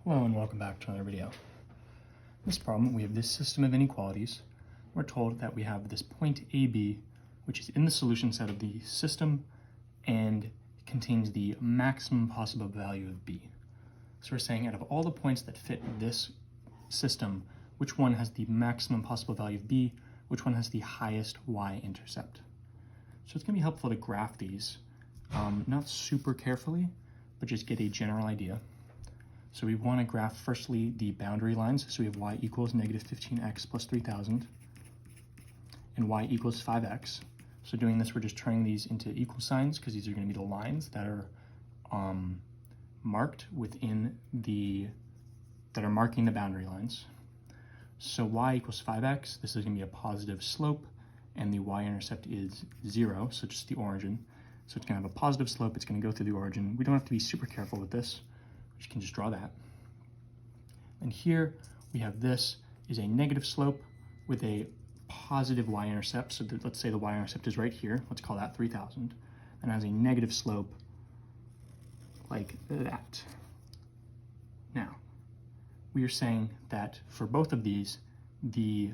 Hello and welcome back to another video. In this problem, we have this system of inequalities. We're told that we have this point AB, which is in the solution set of the system and contains the maximum possible value of B. So we're saying out of all the points that fit this system, which one has the maximum possible value of B, which one has the highest y-intercept. So it's going to be helpful to graph these, not super carefully, but just get a general idea. So we want to graph firstly the boundary lines. So we have y equals negative 15x plus 3000 and y equals 5x. So doing this, we're just turning these into equal signs because these are going to be the lines that are marked within that are marking the boundary lines. So y equals 5x, this is going to be a positive slope, and the y-intercept is 0, so just the origin. So it's going to have a positive slope, it's going to go through the origin. We don't have to be super careful with this. You can just draw that. And here we have this is a negative slope with a positive y-intercept. So let's say the y-intercept is right here. Let's call that 3000. And it has a negative slope like that. Now, we are saying that for both of these, the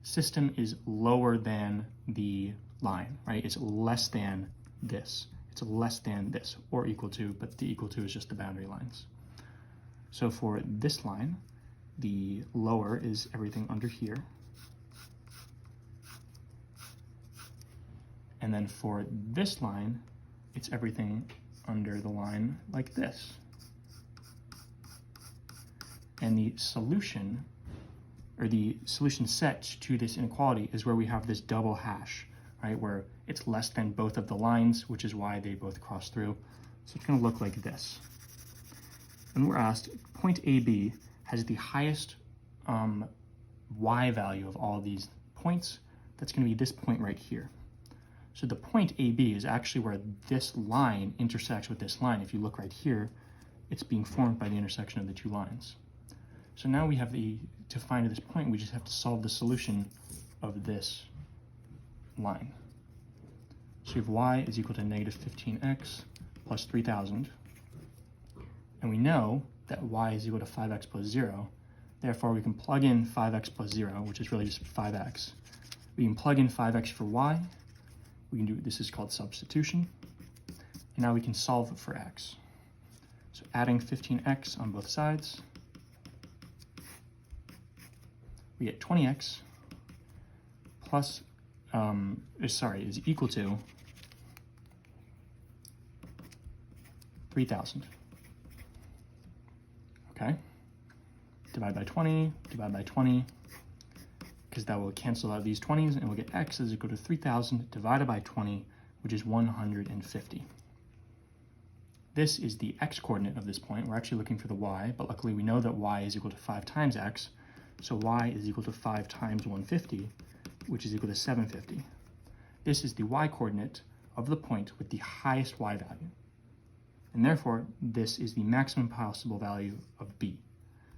system is lower than the line, right? It's less than this. It's less than this, or equal to, but the equal to is just the boundary lines. So for this line, the lower is everything under here. And then for this line, it's everything under the line like this. And the solution, or the solution set to this inequality is where we have this double hash, right? Where it's less than both of the lines, which is why they both cross through. So it's going to look like this. And we're asked, point AB has the highest y value of all of these points. That's going to be this point right here. So the point AB is actually where this line intersects with this line. If you look right here, it's being formed by the intersection of the two lines. So now we have to find this point, we just have to solve the solution of this line. So we have y is equal to negative 15x plus 3000. And we know that y is equal to 5x plus 0. Therefore, we can plug in 5x plus 0, which is really just 5x. We can plug in 5x for y. We can do, this is called substitution. And now we can solve for x. So adding 15x on both sides, we get 20x plus, is equal to 3000. Okay, divide by 20, because that will cancel out these 20s, and we'll get x is equal to 3000 divided by 20, which is 150. This is the x-coordinate of this point. We're actually looking for the y, but luckily we know that y is equal to 5 times x, so y is equal to 5 times 150, which is equal to 750. This is the y-coordinate of the point with the highest y value. And therefore, this is the maximum possible value of B.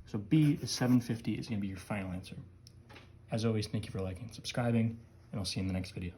So B is 750 is going to be your final answer. As always, thank you for liking and subscribing, and I'll see you in the next video.